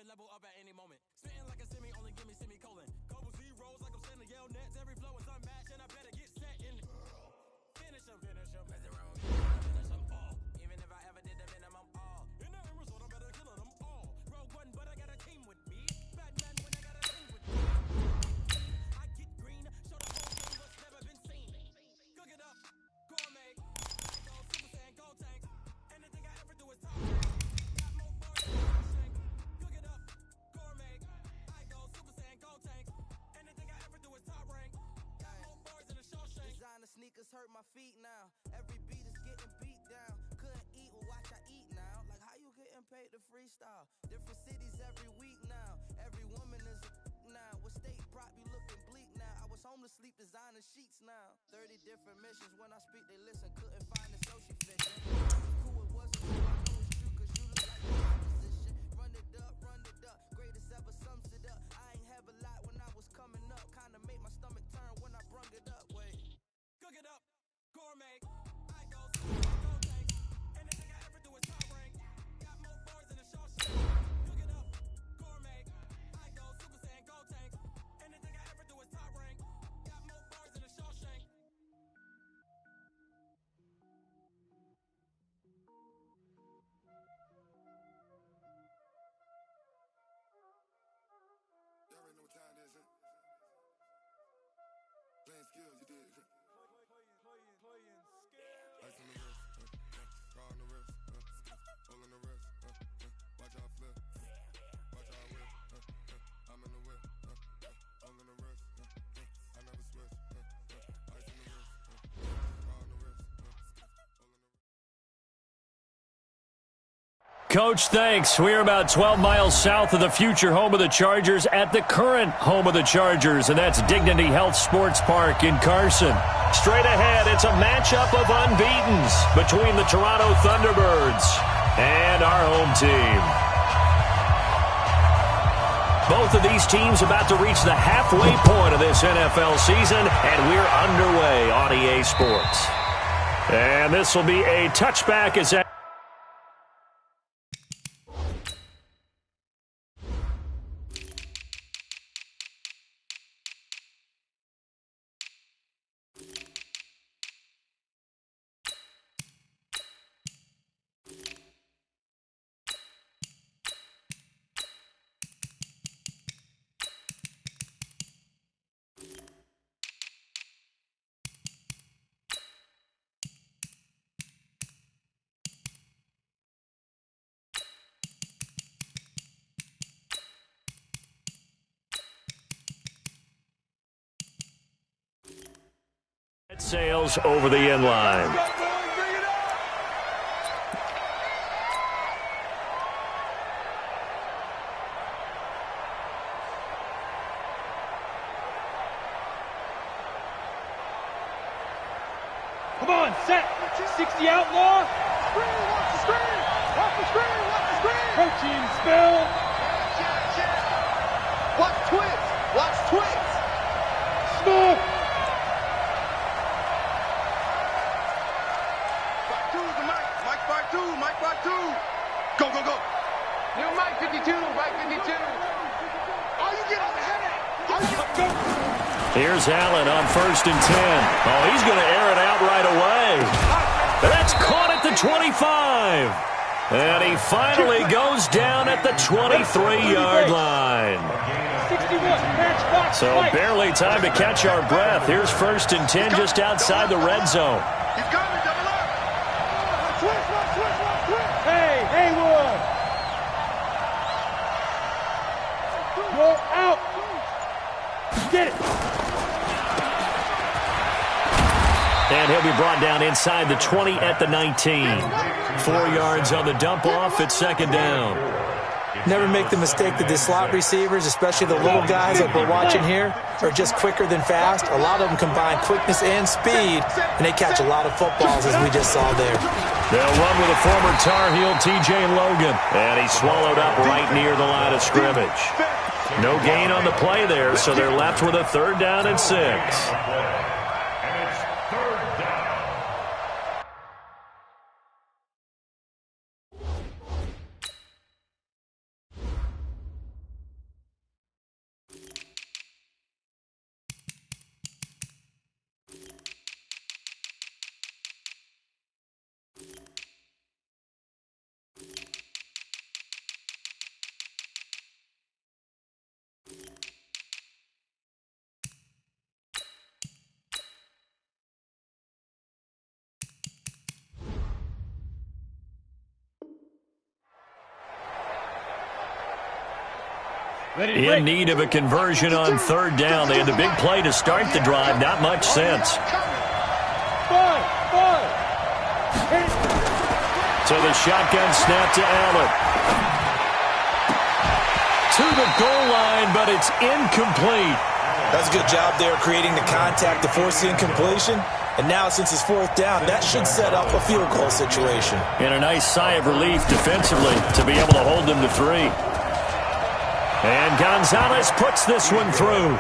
can level up at any moment. Spitting like a semi, only give me semicolon. Couple zeros like I'm sending yell nets. Every flow is unmatched, and I better get set in. Finish him, mess around with me, finish them all. Even if I ever did the minimum all. In the end result, I'm better killing them all. Rogue one, but I got a team with me. Batman when I got a team with me. I get green, show the whole thing what's never been seen. Cook it up, gourmet. I go Super Saiyan, go tanks. Anything I ever do is top. Got more bars than a shank. Cook it up, gourmet. I go Super Saiyan, go tanks. Anything I ever do is top rank. Got more bars than a Shawshank. Designer sneakers hurt my feet now. Every beat is getting beat down. Couldn't eat, well watch I eat now. Like how you getting paid to freestyle? Different cities every week now. Every woman is a now. With state prop you looking bleak now. I was homeless, sleep designer sheets now. 30 different missions. When I speak they listen. Couldn't find it, so she fishing. Cool it wasn't true, I know it's true. Cause you look like the opposition. Run it up. Greatest ever sums it up. I ain't have a lot when I was coming up. Kinda made my stomach turn when I brung it up. Wait. Cook it up, gourmet. I go Super Saiyan, go tanks. Anything I ever do is top rank. Got more bars than a Shawshank. Cook it up, gourmet. I go Super Saiyan, go tanks. Anything I ever do is top rank. Got more bars than a Shawshank. Y'all already know what time it is, huh? Playing skills, you did. Ice on the wrist, car on the wrist, all on the wrist, watch out flip, watch out whip, I'm in the whip, all on the wrist, I never switch, ice on the wrist, car on the wrist, all on the wrist. Coach, thanks. We're about 12 miles south of the future home of the Chargers at the current home of the Chargers, and that's Dignity Health Sports Park in Carson. Straight ahead, it's a matchup of unbeatens between the Toronto Thunderbirds and our home team. Both of these teams about to reach the halfway point of this NFL season, and we're underway on EA Sports. And this will be a touchback as sails over the inline. Come on, set. 60 outlaw. Screen, watch the screen. Watch the screen, watch the screen. Protein spill. Watch twist. Watch twist. Smoke. Mike part two. Go. New Mike 52, Mike 52. Oh, you get on the head. Go. Here's Allen on 1st and 10. Oh, he's going to air it out right away. That's caught at the 25. And he finally goes down at the 23-yard line. 61, So barely time to catch our breath. Here's 1st and 10 just outside the red zone. He's coming, double up. Twist. Hey, Haywood. Go out. Get it. And he'll be brought down inside the 20 at the 19. 4 yards on the dump off at 2nd down. Never make the mistake that the slot receivers, especially the little guys like we're watching here, are just quicker than fast. A lot of them combine quickness and speed, and they catch a lot of footballs, as we just saw there. They'll run with a former Tar Heel, T.J. Logan. And he's swallowed up right near the line of scrimmage. No gain on the play there, so they're left with a 3rd down and 6. In need of a conversion on third down. They had the big play to start the drive. Not much sense. So the shotgun snap to Allen. To the goal line, but it's incomplete. That's a good job there creating the contact to force the incompletion. And now, since it's fourth down, that should set up a field goal situation. And a nice sigh of relief defensively to be able to hold them to 3. And Gonzalez puts this one through.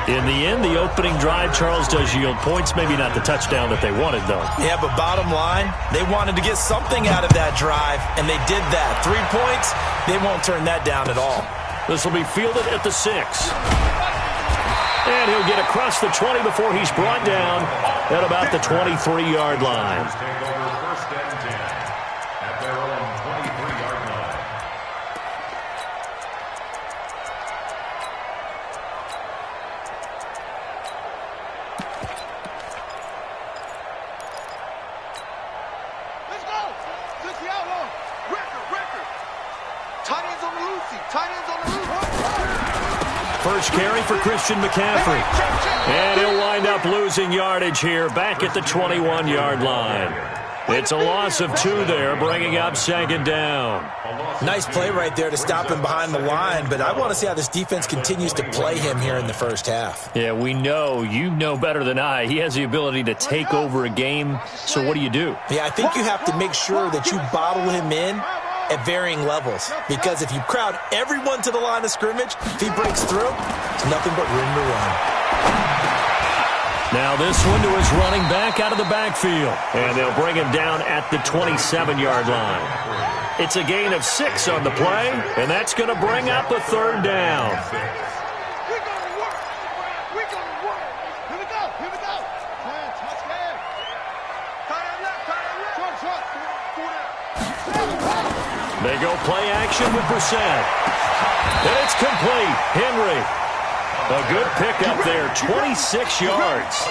In the end, the opening drive, Charles, does yield points. Maybe not the touchdown that they wanted, though. Yeah, but bottom line, they wanted to get something out of that drive, and they did that. 3 points, they won't turn that down at all. This will be fielded at the 6. And he'll get across the 20 before he's brought down at about the 23-yard line. First carry for Christian McCaffrey. And he'll wind up losing yardage here back at the 21-yard line. It's a loss of 2 there, bringing up second down. Nice play right there to stop him behind the line, but I want to see how this defense continues to play him here in the first half. Yeah, we know. You know better than I. He has the ability to take over a game, so what do you do? Yeah, I think you have to make sure that you bottle him in at varying levels, because if you crowd everyone to the line of scrimmage, if he breaks through, it's nothing but room to run. Now this one to his running back out of the backfield, and they'll bring him down at the 27-yard line. It's a gain of 6 on the play, and that's going to bring up a third down. They go play action with Brissett. And it's complete. Henry. A good pickup there. 26 yards.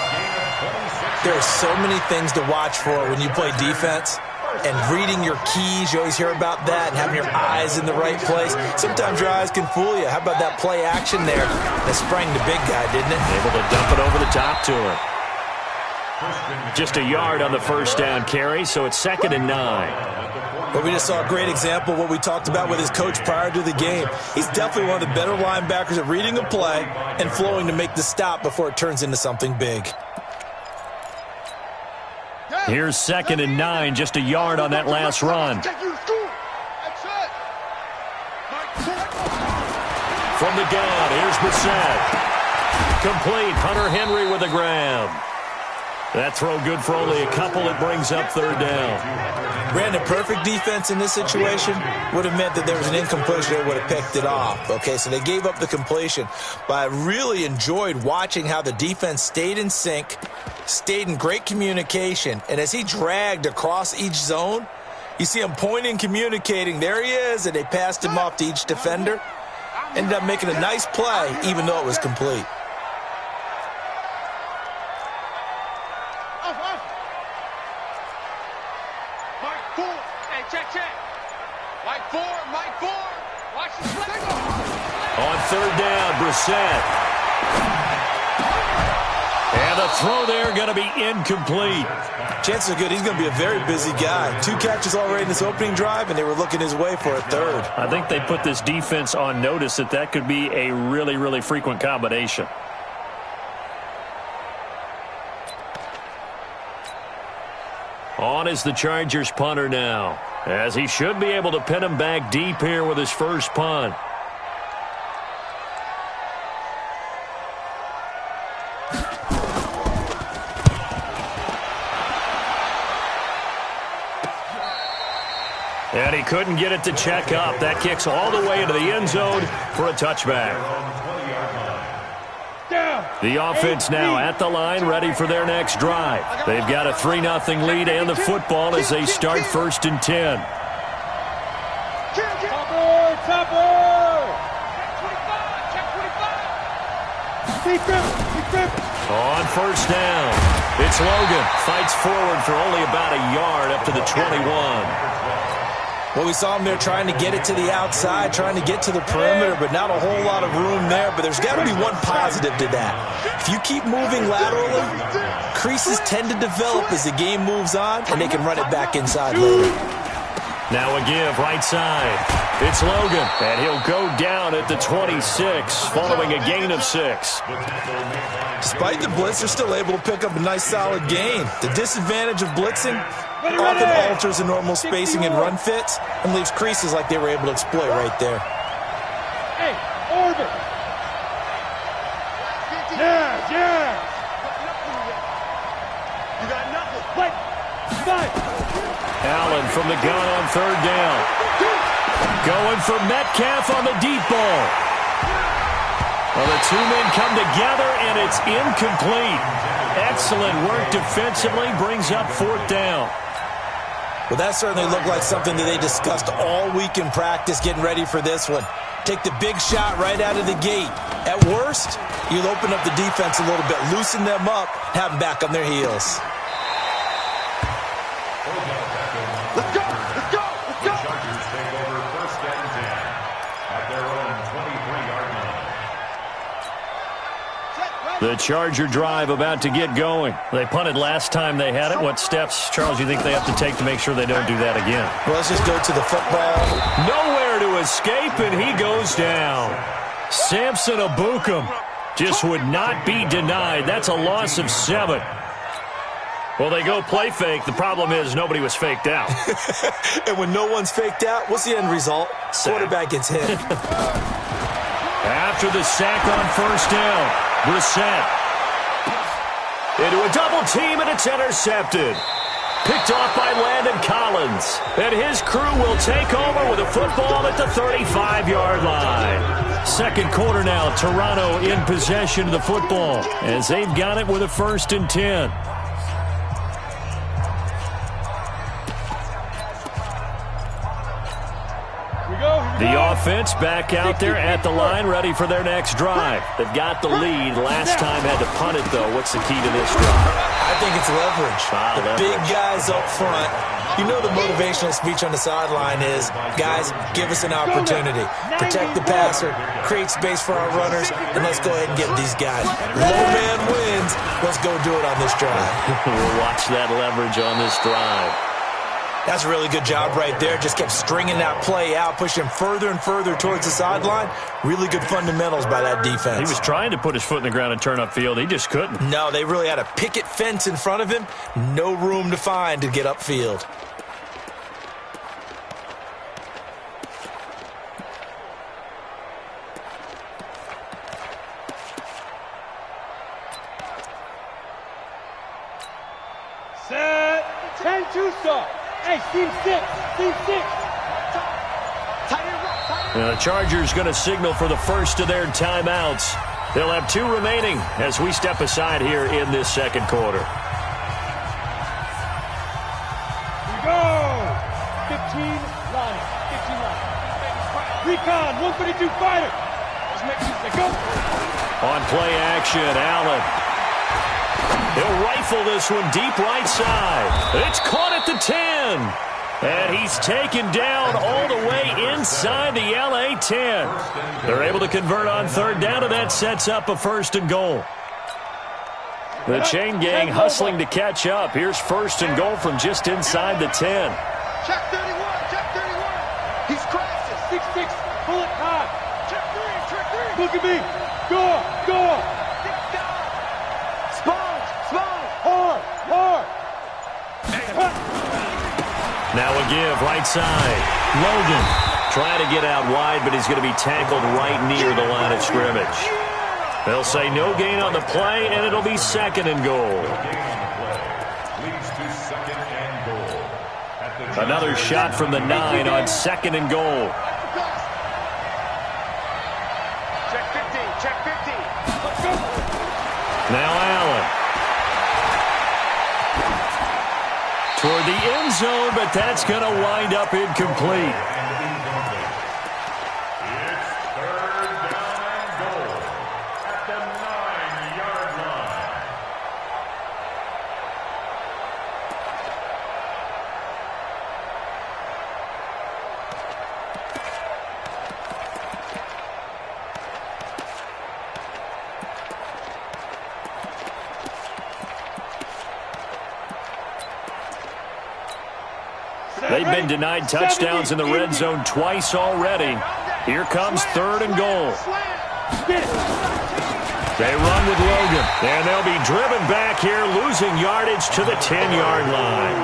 There are so many things to watch for when you play defense. And reading your keys, you always hear about that, and having your eyes in the right place. Sometimes your eyes can fool you. How about that play action there? That sprang the big guy, didn't it? Able to dump it over the top to him. Just a yard on the first down carry, so it's 2nd and 9. But we just saw a great example of what we talked about with his coach prior to the game. He's definitely one of the better linebackers at reading a play and flowing to make the stop before it turns into something big. Here's 2nd and 9, just a yard on that last run. From the gun, here's Brissett. Complete, Hunter Henry with a grab. That throw good for only a couple. It brings up third down. Brandon, perfect defense in this situation would have meant that there was an incompletion. They would have picked it off. Okay, so they gave up the completion. But I really enjoyed watching how the defense stayed in sync, stayed in great communication. And as he dragged across each zone, you see him pointing, communicating. There he is, and they passed him off to each defender. Ended up making a nice play, even though it was complete. On third down, Brissett. And the throw there going to be incomplete. Chances are good he's going to be a very busy guy. 2 catches already in this opening drive, and they were looking his way for a third. I think they put this defense on notice that could be a really, really frequent combination. On is the Chargers punter now, as he should be able to pin him back deep here with his first punt. And he couldn't get it to check up. That kicks all the way into the end zone for a touchback. The offense now at the line, ready for their next drive. They've got a 3-0 lead and the football as they start 1st and 10. On first down, it's Logan. Fights forward for only about a yard up to the 21. Well, we saw him there trying to get it to the outside, trying to get to the perimeter, but not a whole lot of room there. But there's got to be one positive to that. If you keep moving laterally, creases tend to develop as the game moves on, and they can run it back inside later. Now a give, right side. It's Logan, and he'll go down at the 26, following a gain of 6. Despite the blitz, they're still able to pick up a nice, solid gain. The disadvantage of blitzing often alters the normal spacing and run fits and leaves creases like they were able to exploit right there. Hey, orbit. Yeah. You got nothing. Wait. Allen from the gun on 3rd down. Going for Metcalf on the deep ball. Well, the two men come together, and it's incomplete. Excellent work defensively, brings up 4th down. Well, that certainly looked like something that they discussed all week in practice getting ready for this one. Take the big shot right out of the gate. At worst, you'll open up the defense a little bit, loosen them up, have them back on their heels. Let's go. The Chargers take over 1st and 10 at their own 23-yard line. The Charger drive about to get going. They punted last time they had it. What steps, Charles, do you think they have to take to make sure they don't do that again? Well, let's just go to the football. Nowhere to escape, and he goes down. Samson Abukum just would not be denied. That's a loss of 7. Well, they go play fake. The problem is nobody was faked out. And when no one's faked out, what's the end result? Quarterback gets hit. After the sack on 1st down, Brissett into a double team, and it's intercepted. Picked off by Landon Collins. And his crew will take over with a football at the 35-yard line. 2nd quarter now, Toronto in possession of the football as they've got it with a 1st and 10. The offense back out there at the line, ready for their next drive. They've got the lead. Last time had to punt it, though. What's the key to this drive? I think it's leverage. Leverage. Big guys up front. You know the motivational speech on the sideline is, guys, give us an opportunity. Protect the passer, create space for our runners, and let's go ahead and get these guys. Low man wins. Let's go do it on this drive. We'll watch that leverage on this drive. That's a really good job right there. Just kept stringing that play out, pushing further and further towards the sideline. Really good fundamentals by that defense. He was trying to put his foot in the ground and turn upfield. He just couldn't. No, they really had a picket fence in front of him. No room to find to get upfield. Set. 10-2 start. Hey, team 6. Now, the Chargers going to signal for the first of their timeouts. They'll have 2 remaining as we step aside here in this 2nd quarter. We go. 15 line. Recon, 132 fighter. Let's make sure they go. On play action, Allen. He'll rifle this one deep right side. It's caught at the 10. And he's taken down all the way inside the LA 10. They're able to convert on 3rd down, and that sets up a 1st and goal. The chain gang hustling to catch up. Here's 1st and goal from just inside the 10. Check 31. He's crashing. 6-6, bullet high. Check 3. Look at me. Go. Hard. Now a give, right side. Logan trying to get out wide, but he's going to be tackled right near the line of scrimmage. They'll say no gain on the play, and it'll be 2nd and goal. Another shot from the 9 on 2nd and goal. Check 15. Now Allen. Toward the end zone, but that's going to wind up incomplete. It's 3rd down and goal at the 9-yard line. They've been denied touchdowns in the red zone twice already. Here comes 3rd and goal. They run with Logan, and they'll be driven back here, losing yardage to the 10-yard line.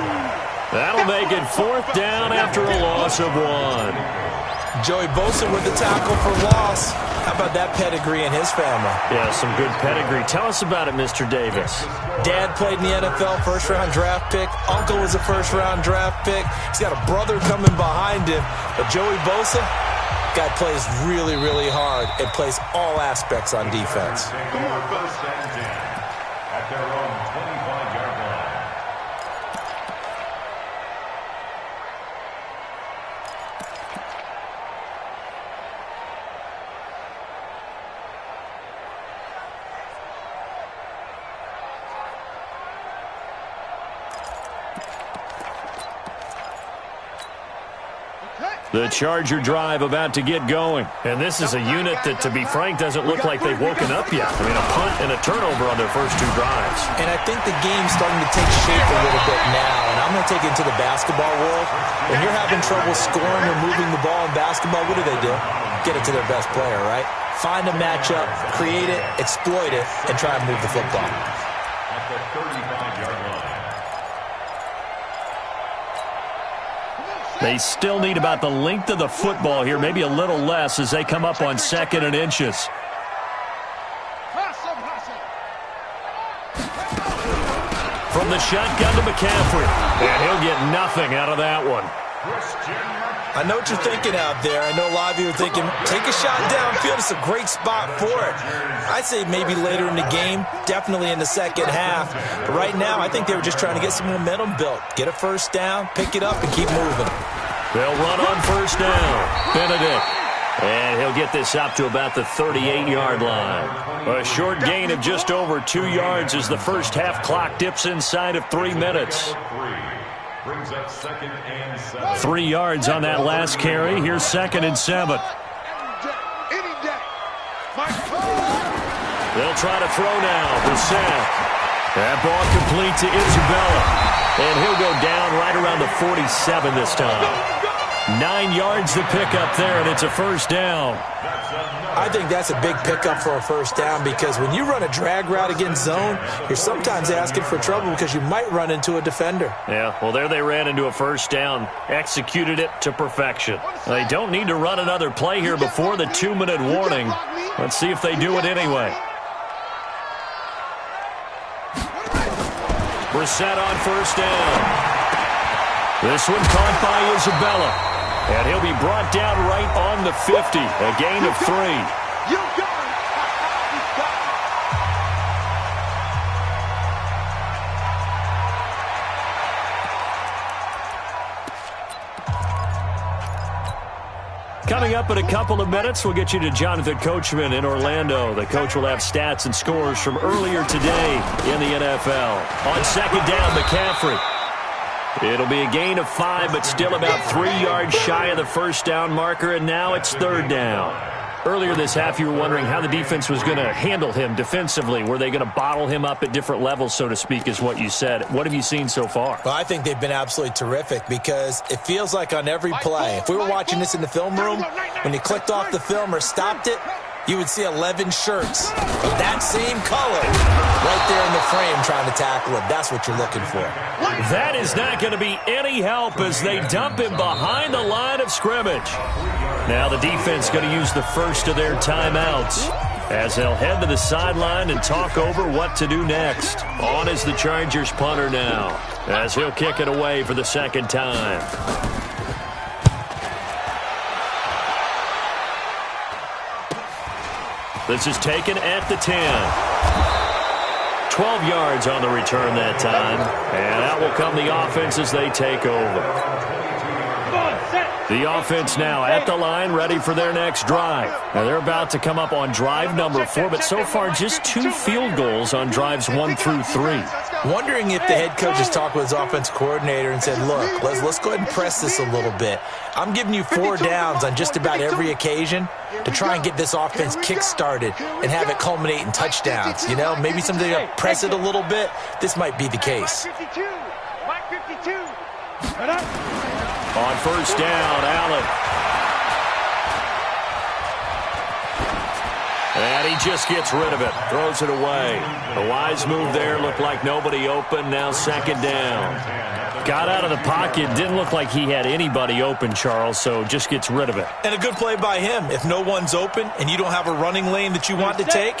That'll make it 4th down after a loss of 1. Joey Bosa with the tackle for loss. How about that pedigree in his family? Yeah, some good pedigree. Tell us about it, Mr. Davis. Dad played in the NFL, first-round draft pick. Uncle was a first-round draft pick. He's got a brother coming behind him. But Joey Bosa, guy plays really, really hard and plays all aspects on defense. First and 10 at their own 25-yard line. The Charger drive about to get going. And this is a unit that, to be frank, doesn't look like they've woken up yet. I mean, a punt and a turnover on their first 2 drives. And I think the game's starting to take shape a little bit now. And I'm going to take it into the basketball world. When you're having trouble scoring or moving the ball in basketball, what do? Get it to their best player, right? Find a matchup, create it, exploit it, and try and move the football. At the 35-yard line. They still need about the length of the football here, maybe a little less as they come up on 2nd and inches. From the shotgun to McCaffrey, and he'll get nothing out of that one. I know what you're thinking out there. I know a lot of you are thinking, take a shot downfield. It's a great spot for it. I'd say maybe later in the game, definitely in the second half. But right now, I think they were just trying to get some momentum built. Get a first down, pick it up, and keep moving. They'll run on first down. Benedict. And he'll get this up to about the 38-yard line. A short gain of just over 2 yards as the first half clock dips inside of 3 minutes. Brings up 2nd and 7. 3 yards on that last carry. Here's 2nd and 7. They'll try to throw now. Brissett. That ball complete to Isabella. And he'll go down right around the 47 this time. 9 yards to pick up there, and it's a first down. I think that's a big pickup for a first down because when you run a drag route against zone, you're sometimes asking for trouble because you might run into a defender. Yeah, well, there they ran into a first down. Executed it to perfection. They don't need to run another play here before the 2-minute warning. Let's see if they do it anyway. Brissett on first down. This one caught by Isabella. And he'll be brought down right on the 50. A gain of 3. You got it. Coming up in a couple of minutes, we'll get you to Jonathan Coachman in Orlando. The coach will have stats and scores from earlier today in the NFL. On second down, McCaffrey. It'll be a gain of 5, but still about 3 yards shy of the first down marker, and now it's third down. Earlier this half, you were wondering how the defense was going to handle him defensively. Were they going to bottle him up at different levels, so to speak, is what you said. What have you seen so far? Well, I think they've been absolutely terrific because it feels like on every play, if we were watching this in the film room, when you clicked off the film or stopped it, you would see 11 shirts of that same color right there in the frame trying to tackle him. That's what you're looking for. That is not going to be any help as they dump him behind the line of scrimmage. Now the defense going to use the first of their timeouts as they'll head to the sideline and talk over what to do next. On is the Chargers punter now as he'll kick it away for the second time. This is taken at the 10. 12 yards on the return that time. And out will come the offense as they take over. The offense now at the line, ready for their next drive. Now they're about to come up on drive number 4, but so far just 2 field goals on drives 1 through 3. Wondering if the head coach has talked with his offense coordinator and said, look, let's go ahead and press this a little bit. I'm giving you 4 downs on just about every occasion to try and get this offense kick-started and have it culminate in touchdowns. You know, maybe something to press it a little bit. This might be the case. On first down, Allen. And he just gets rid of it. Throws it away. A wise move there. Looked like nobody open. Now second down. Got out of the pocket. Didn't look like he had anybody open, Charles, so just gets rid of it. And a good play by him. If no one's open and you don't have a running lane that you want to take,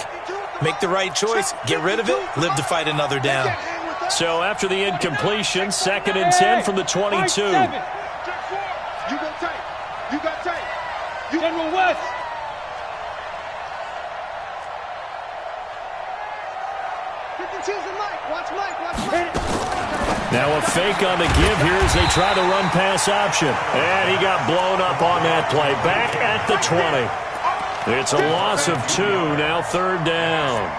make the right choice. Get rid of it. Live to fight another down. So after the incompletion, 2nd and 10 from the 22. You go tight. You got tight. General West. Now a fake on the give here as they try the run-pass option. And he got blown up on that play. Back at the 20. It's a loss of 2, now 3rd down.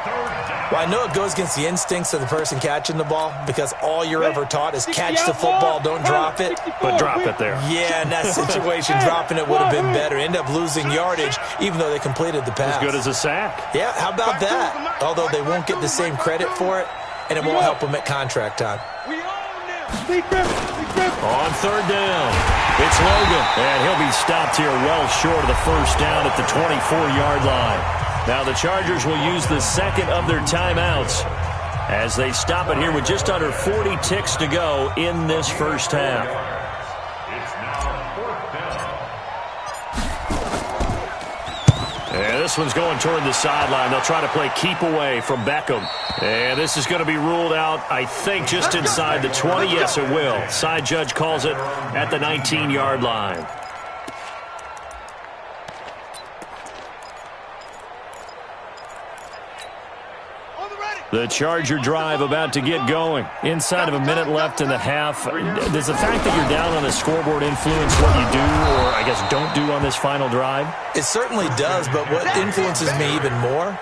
Well, I know it goes against the instincts of the person catching the ball because all you're ever taught is catch the football, don't drop it. But drop it there. Yeah, in that situation, dropping it would have been better. End up losing yardage even though they completed the pass. As good as a sack. Yeah, how about that? Although they won't get the same credit for it, and it won't help them at contract time. On 3rd down, it's Logan, and he'll be stopped here well short of the first down at the 24-yard line. Now the Chargers will use the second of their timeouts as they stop it here with just under 40 ticks to go in this first half. It's now 4th down. And this one's going toward the sideline. They'll try to play keep away from Beckham. And this is going to be ruled out, I think, just inside the 20. Yes, it will. Side judge calls it at the 19-yard line. The Charger drive about to get going. Inside of a minute left in the half. Does the fact that you're down on the scoreboard influence what you do or, I guess, don't do on this final drive? It certainly does, but what influences me even more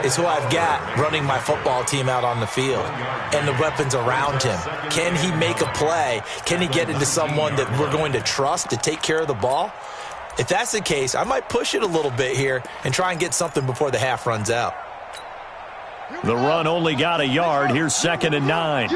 is who I've got running my football team out on the field and the weapons around him. Can he make a play? Can he get into someone that we're going to trust to take care of the ball? If that's the case, I might push it a little bit here and try and get something before the half runs out. The run only got a yard. Here's 2nd and 9.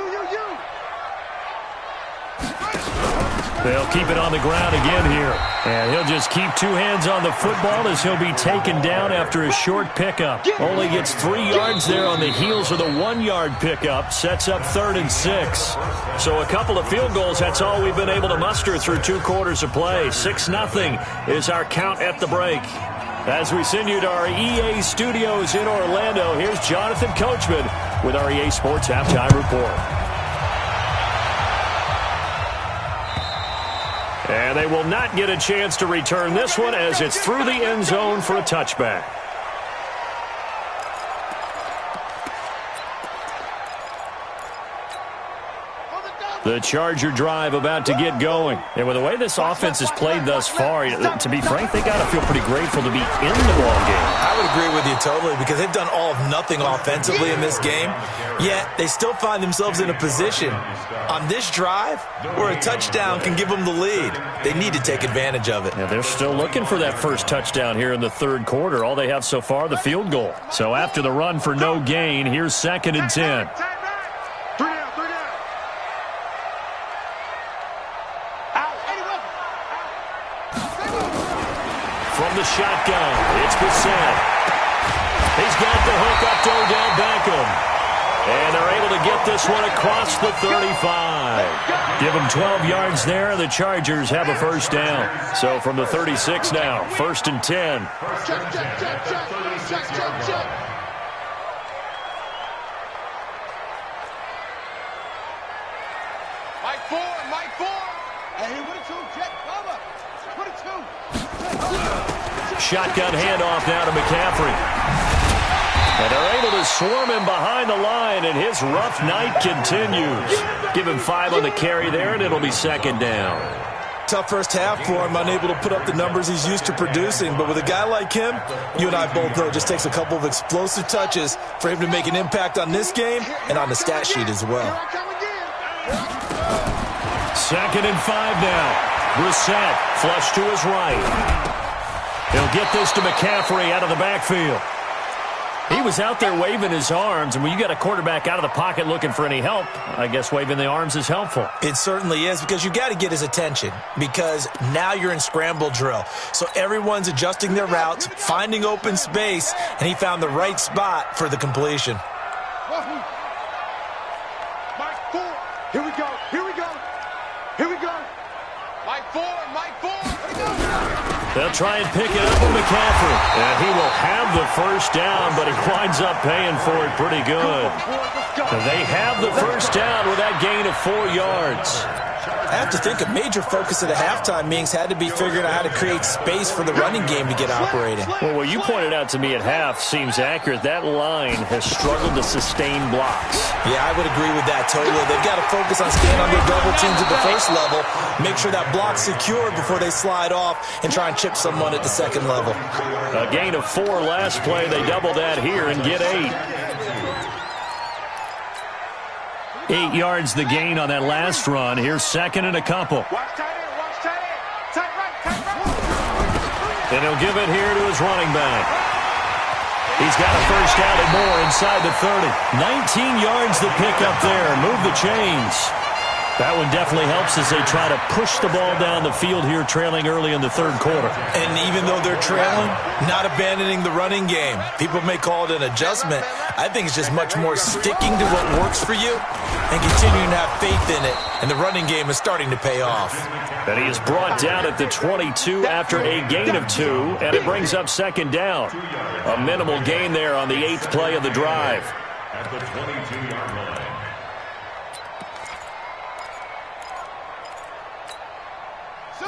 They'll keep it on the ground again here. And he'll just keep 2 hands on the football as he'll be taken down after a short pickup. Only gets 3 yards there on the heels of the 1-yard pickup. Sets up 3rd and 6. So a couple of field goals, that's all we've been able to muster through 2 quarters of play. 6-0 is our count at the break. As we send you to our EA studios in Orlando, here's Jonathan Coachman with our EA Sports Halftime Report. And they will not get a chance to return this one as it's through the end zone for a touchback. The Charger drive about to get going. And with the way this offense has played thus far, to be frank, they got to feel pretty grateful to be in the ball game. I would agree with you totally because they've done all of nothing offensively in this game, yet they still find themselves in a position on this drive where a touchdown can give them the lead. They need to take advantage of it. Yeah, they're still looking for that first touchdown here in the 3rd quarter. All they have so far, the field goal. So after the run for no gain, here's 2nd and 10. From the shotgun, it's Bissett. He's got the hook up to Odell Beckham. And they're able to get this one across the 35. Give them 12 yards there. The Chargers have a first down. So from the 36 now, 1st and 10. Mike 4. And he went to Jet cover. 22. Shotgun handoff now to McCaffrey. And they're able to swarm him behind the line, and his rough night continues. Give him 5 on the carry there, and it'll be 2nd down. Tough first half for him, unable to put up the numbers he's used to producing. But with a guy like him, you and I both know it just takes a couple of explosive touches for him to make an impact on this game and on the stat sheet as well. 2nd and 5 now. Brissett flush to his right. He'll get this to McCaffrey out of the backfield. He was out there waving his arms, and when you got a quarterback out of the pocket looking for any help, I guess waving the arms is helpful. It certainly is, because you got to get his attention, because now you're in scramble drill. So everyone's adjusting their routes, finding open space, and he found the right spot for the completion. Mike 4. Here we go. Here we go. Here we go. Mike 4. Mike 4. Here we go. They'll try and pick it up with McCaffrey. And he will have the first down, but he winds up paying for it pretty good. They have the first down with that gain of 4 yards. I have to think a major focus of the halftime meetings had to be figuring out how to create space for the running game to get operating. Well, what you pointed out to me at half seems accurate. That line has struggled to sustain blocks. Yeah, I would agree with that totally. They've got to focus on staying on their double teams at the first level, make sure that block's secure before they slide off and try and chip someone at the second level. A gain of 4 last play. They double that here and get 8. 8 yards the gain on that last run. Here's second and a couple. Watch tight end. Watch tight end. Tight right. Tight right. And he'll give it here to his running back. He's got a first down and more inside the 30. 19 yards to pick up there. Move the chains. That one definitely helps as they try to push the ball down the field here, trailing early in the third quarter. And even though they're trailing, not abandoning the running game. People may call it an adjustment. I think it's just much more sticking to what works for you and continuing to have faith in it. And the running game is starting to pay off. And he is brought down at the 22 after a gain of 2, and it brings up second down. A minimal gain there on the 8th play of the drive. At the 22-yard line.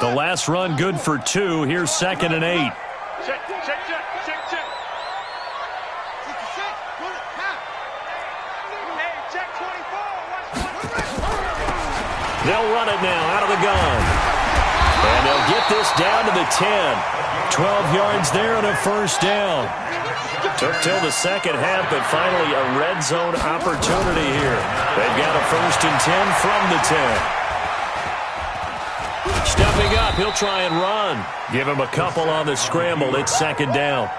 The last run good for 2. Here's second and 8. Check, check, check, check, check. 66, put it, half. Hey, check 24, watch 24. They'll run it now out of the gun. And they'll get this down to the 10. 12 yards there and a first down. Took till the second half, but finally a red zone opportunity here. They've got a first and 10 from the 10. Stepping up, he'll try and run. Give him a couple on the scramble. It's second down.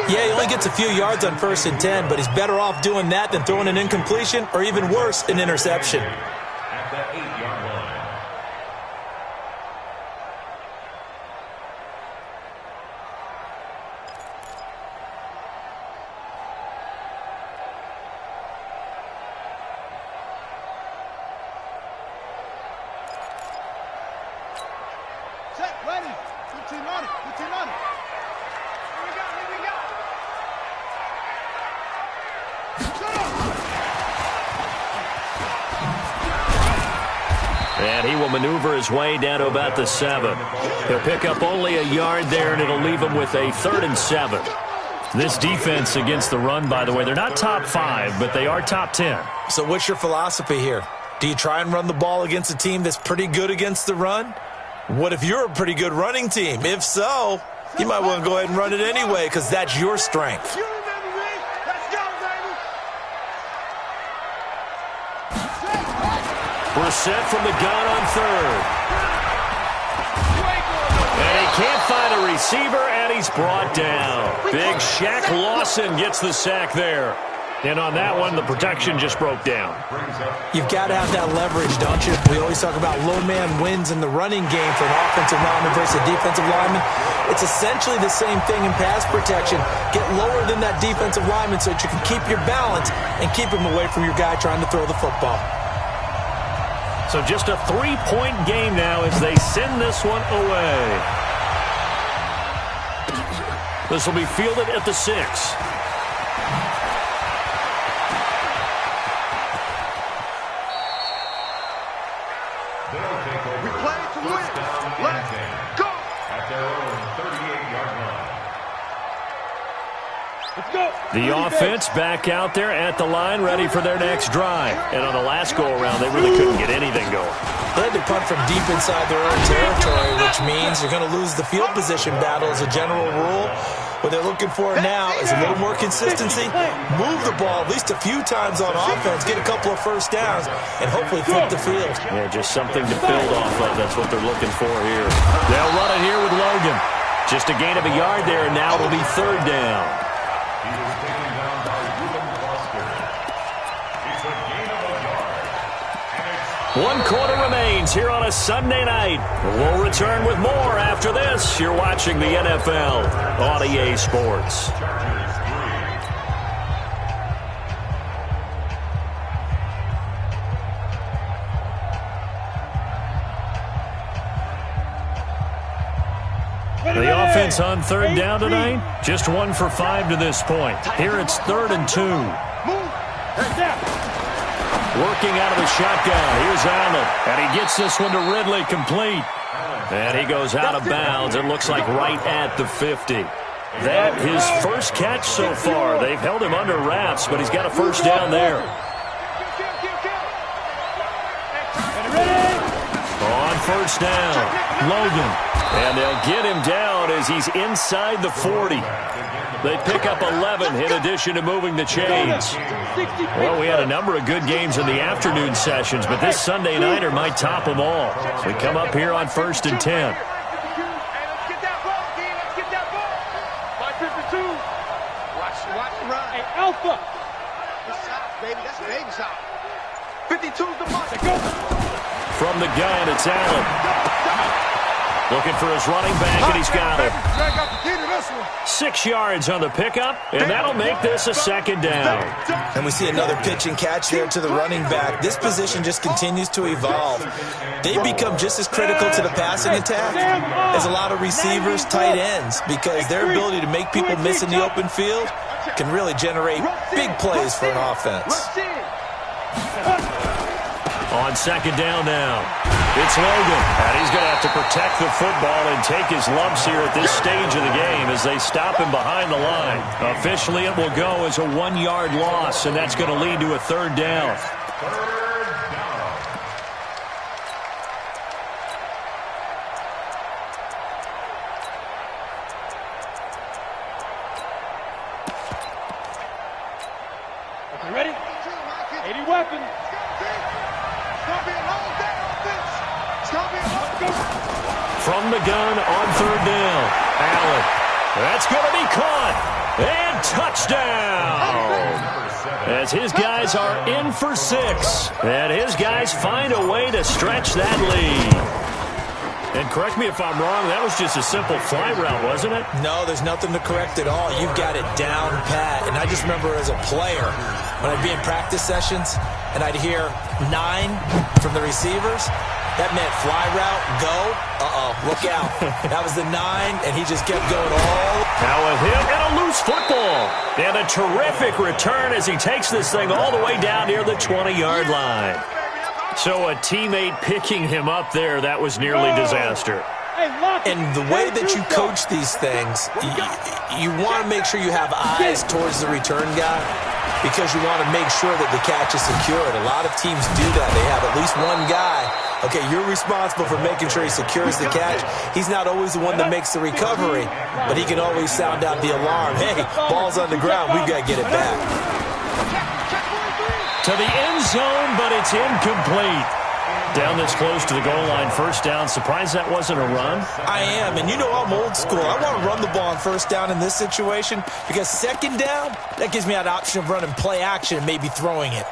Yeah, he only gets a few yards on first and 10, but he's better off doing that than throwing an incompletion or even worse, an interception. At the 8-yard line. Check, ready. 15 on it, 15 on it. Here we go, here we go. And he will maneuver his way down to about the 7. He'll pick up only a yard there, and it'll leave him with a 3rd and 7. This defense against the run, by the way, they're not top 5, but they are top 10. So what's your philosophy here? Do you try and run the ball against a team that's pretty good against the run? What if you're a pretty good running team? If so, you might want to go ahead and run it anyway because that's your strength. You remember me? Let's go, baby. We're set from the gun on 3rd. And he can't find a receiver, and he's brought down. Big Shaq Lawson gets the sack there. And on that one, the protection just broke down. You've got to have that leverage, don't you? We always talk about low man wins in the running game for an offensive lineman versus a defensive lineman. It's essentially the same thing in pass protection. Get lower than that defensive lineman so that you can keep your balance and keep him away from your guy trying to throw the football. So just a 3-point game now as they send this one away. This will be fielded at the 6. We play to win. Let's go. At their own 38-yard line. Let's go. The offense back out there at the line, ready for their next drive. And on the last go-around, they really couldn't get anything going. They had to punt from deep inside their own territory, which means you're going to lose the field position battle as a general rule. What they're looking for now is a little more consistency, move the ball at least a few times on offense, get a couple of first downs, and hopefully flip the field. Yeah, just something to build off of. That's what they're looking for here. They'll run it here with Logan. Just a gain of a yard there, and now it'll be 3rd down. He was taken down by One quarter remains here on a Sunday night. We'll return with more after this. You're watching the NFL on EA Sports. The offense on third down tonight, just 1 for 5 to this point. Here it's 3rd and 2. Working out of the shotgun. Here's Allen. And he gets this one to Ridley complete. And he goes out of bounds. It looks like right at the 50. That his first catch so far. They've held him under wraps, but he's got a first down there. On first down, Logan. And they'll get him down as he's inside the 40. They pick up 11 in addition to moving the chains. Well, we had a number of good games in the afternoon sessions, but this Sunday nighter might top them all. We come up here on 1st and 10. Let's get that ball, Dean. Let's get that ball. Line 52. Watch the run. Hey, Alpha. Good shot, baby. That's a baby shot. 52's the mark. Go. From the gun, it's Allen. Looking for his running back, and he's got it. 6 yards on the pickup, and that'll make this a 2nd down. And we see another pitch and catch there to the running back. This position just continues to evolve. They become just as critical to the passing attack as a lot of receivers, tight ends, because their ability to make people miss in the open field can really generate big plays for an offense. On 2nd down now, it's Logan. And he's going to have to protect the football and take his lumps here at this stage of the game as they stop him behind the line. Officially, it will go as a 1-yard loss, and that's going to lead to a 3rd down. Okay, ready? 80 weapons. From the gun on 3rd down, Allen. That's going to be caught. And touchdown. As his guys are in for 6. And his guys find a way to stretch that lead. And correct me if I'm wrong, that was just a simple fly route, wasn't it? No, there's nothing to correct at all. You've got it down pat. And I just remember as a player, when I'd be in practice sessions and I'd hear 9 from the receivers, that meant fly route, go, look out. That was the 9, and he just kept going all. Now a hit and a loose football. And a terrific return as he takes this thing all the way down near the 20-yard line. So a teammate picking him up there, that was nearly disaster. And the way that you coach these things, you want to make sure you have eyes towards the return guy because you want to make sure that the catch is secured. A lot of teams do that. They have at least one guy. Okay, you're responsible for making sure he secures the catch. He's not always the one that makes the recovery, but he can always sound out the alarm. Hey, ball's on the ground. We've got to get it back. To the end zone, but it's incomplete. Down this close to the goal line, 1st down. Surprised that wasn't a run? I am, and you know I'm old school. I want to run the ball on 1st down in this situation because 2nd down, that gives me an option of running play action and maybe throwing it.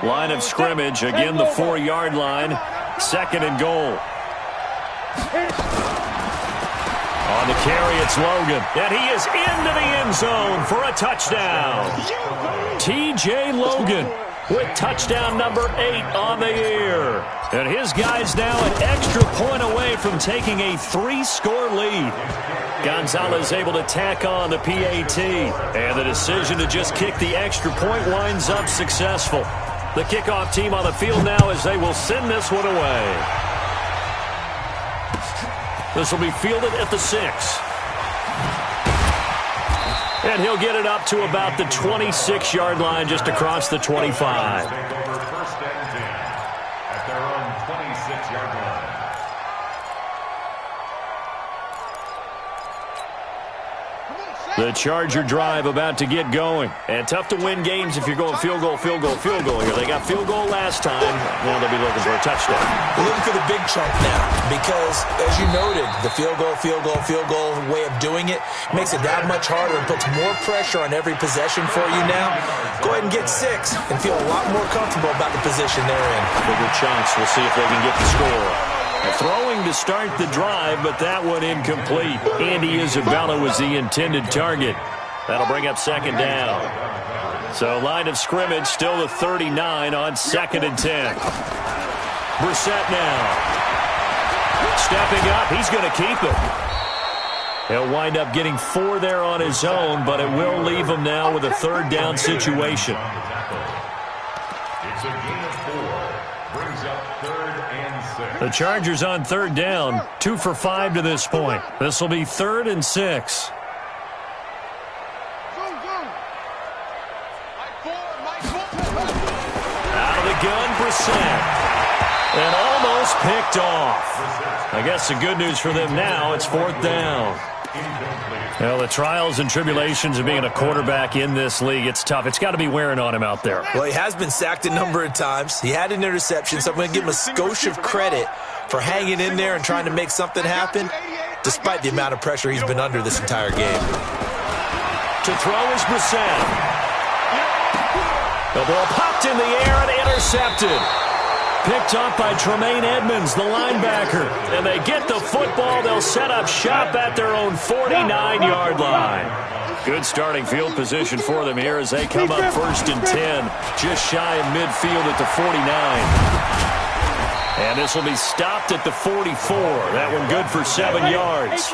Line of scrimmage, again the 4-yard line. 2nd and goal. On the carry, it's Logan. And he is into the end zone for a touchdown. T.J. Logan with touchdown number 8 on the year. And his guys now an extra point away from taking a 3-score lead. Gonzalez able to tack on the PAT. And the decision to just kick the extra point winds up successful. The kickoff team on the field now as they will send this one away. This will be fielded at the 6. And he'll get it up to about the 26-yard line just across the 25. First and 10 at their own 26-yard line. Come on, The Charger drive about to get going. And tough to win games if you're going field goal, field goal, field goal here. They got field goal last time. Now they'll be looking for a touchdown. We're looking for the big chunk now because, as you noted, the field goal way of doing it makes it that much harder and puts more pressure on every possession for you now. Go ahead and get 6 and feel a lot more comfortable about the position they're in. Bigger chunks. We'll see if they can get the score. Throwing to start the drive, but that one incomplete. Andy Isabella was the intended target. That'll bring up second down. So line of scrimmage still the 39 on 2nd and 10. Brissett now. Stepping up, he's going to keep it. He'll wind up getting 4 there on his own, but it will leave him now with a 3rd down situation. It's a gain of 4. Brings up 3rd and 6. The Chargers on 3rd down, 2 for 5 to this point. This will be 3rd and 6. Out of the gun, Brissett. And almost picked off. I guess the good news for them now, it's 4th down. Well, the trials and tribulations of being a quarterback in this league, it's tough. It's got to be wearing on him out there. Well, he has been sacked a number of times. He had an interception, so I'm going to give him a skosh of credit for hanging in there and trying to make something happen, despite the amount of pressure he's been under this entire game. To throw is Brissett. The ball popped in the air and intercepted. Picked up by Tremaine Edmonds, the linebacker. And they get the football. They'll set up shop at their own 49-yard line. Good starting field position for them here as they come up 1st and 10. Just shy of midfield at the 49. And this will be stopped at the 44. That one good for 7 yards.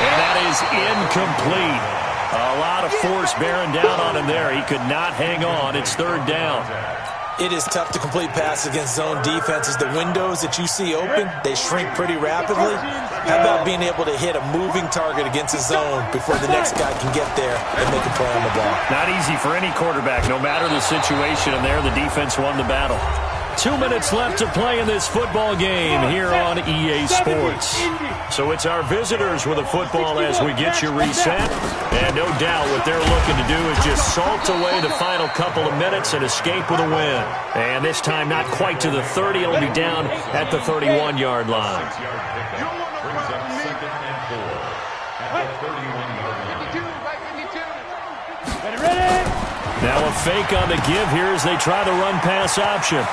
And that is incomplete. A lot of force bearing down on him there. He could not hang on. It's 3rd down. It is tough to complete passes against zone defenses. The windows that you see open, they shrink pretty rapidly. How about being able to hit a moving target against a zone before the next guy can get there and make a play on the ball? Not easy for any quarterback, no matter the situation. And there, the defense won the battle. 2 minutes left to play in this football game here on EA Sports. So it's our visitors with the football as we get you reset. And no doubt what they're looking to do is just salt away the final couple of minutes and escape with a win. And this time not quite to the 30. It'll be down at the 31-yard line. Brings up 2nd and 4 at the 31-yard line. Now a fake on the give here as they try the run-pass option.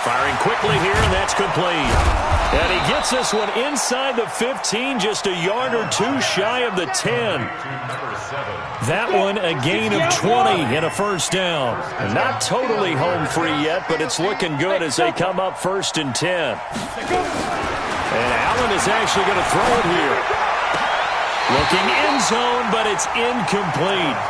Firing quickly here, and that's complete. And he gets this one inside the 15, just a yard or 2 shy of the 10. That one a gain of 20 and a 1st down. And not totally home free yet, but it's looking good as they come up 1st and 10. And Allen is actually going to throw it here. Looking end zone, but it's incomplete.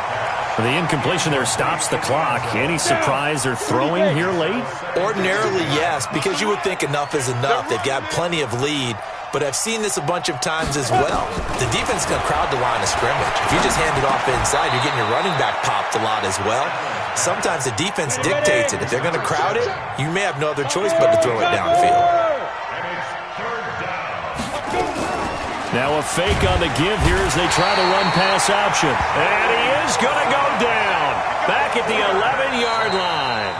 The incompletion there stops the clock. Any surprise they're throwing here late? Ordinarily, yes, because you would think enough is enough. They've got plenty of lead, but I've seen this a bunch of times as well. The defense is going to crowd the line of scrimmage. If you just hand it off inside, you're getting your running back popped a lot as well. Sometimes the defense dictates it. If they're going to crowd it, you may have no other choice but to throw it downfield. Now a fake on the give here as they try the run-pass option. And he is going to go down. Back at the 11-yard line.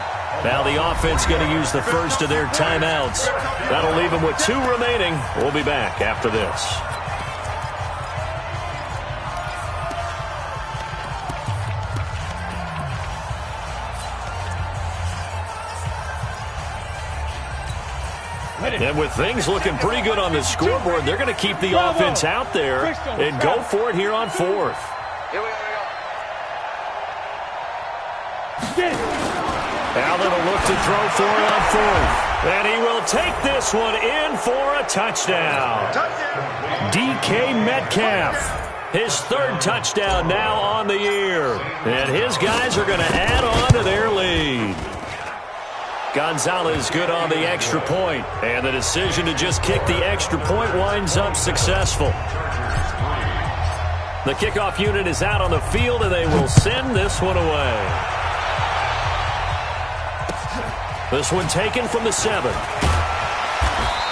Now the offense going to use the first of their timeouts. That'll leave them with 2 remaining. We'll be back after this. And with things looking pretty good on the scoreboard, they're going to keep the offense out there and go for it here on 4th. Allen will look to throw for it on 4th. And he will take this one in for a touchdown. DK Metcalf, his 3rd touchdown now on the year. And his guys are going to add on to their lead. Gonzalez good on the extra point, and the decision to just kick the extra point winds up successful. The kickoff unit is out on the field, and they will send this one away. This one taken from the 7.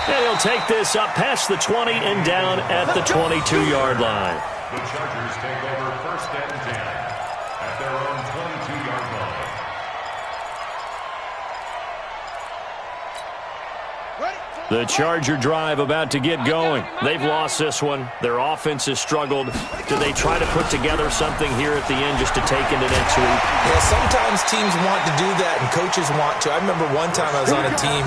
And he'll take this up past the 20 and down at the 22-yard line. The Chargers take over 1st and 10 at their own 22-yard line. The Charger drive about to get going. They've lost this one. Their offense has struggled. Do they try to put together something here at the end just to take into next week? Yeah, sometimes teams want to do that and coaches want to. I remember one time I was on a team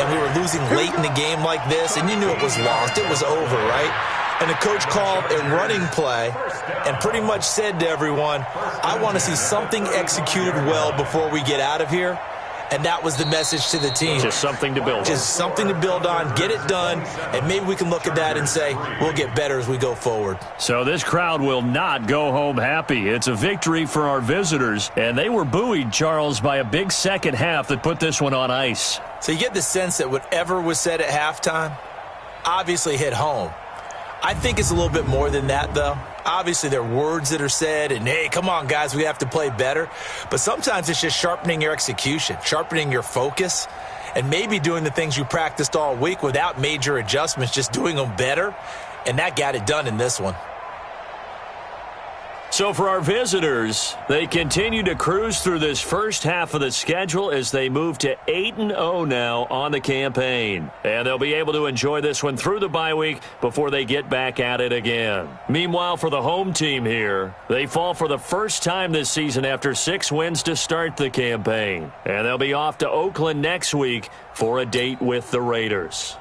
and we were losing late in the game like this, and you knew it was lost. It was over, right? And the coach called a running play and pretty much said to everyone, I want to see something executed well before we get out of here. And that was the message to the team. Just something to build on. Just something to build on, get it done, and maybe we can look at that and say, we'll get better as we go forward. So this crowd will not go home happy. It's a victory for our visitors, and they were buoyed, Charles, by a big second half that put this one on ice. So you get the sense that whatever was said at halftime obviously hit home. I think it's a little bit more than that, though. Obviously, there are words that are said, and, hey, come on, guys, we have to play better. But sometimes it's just sharpening your execution, sharpening your focus, and maybe doing the things you practiced all week without major adjustments, just doing them better. And that got it done in this one. So for our visitors, they continue to cruise through this first half of the schedule as they move to 8-0 now on the campaign. And they'll be able to enjoy this one through the bye week before they get back at it again. Meanwhile, for the home team here, they fall for the first time this season after 6 wins to start the campaign. And they'll be off to Oakland next week for a date with the Raiders.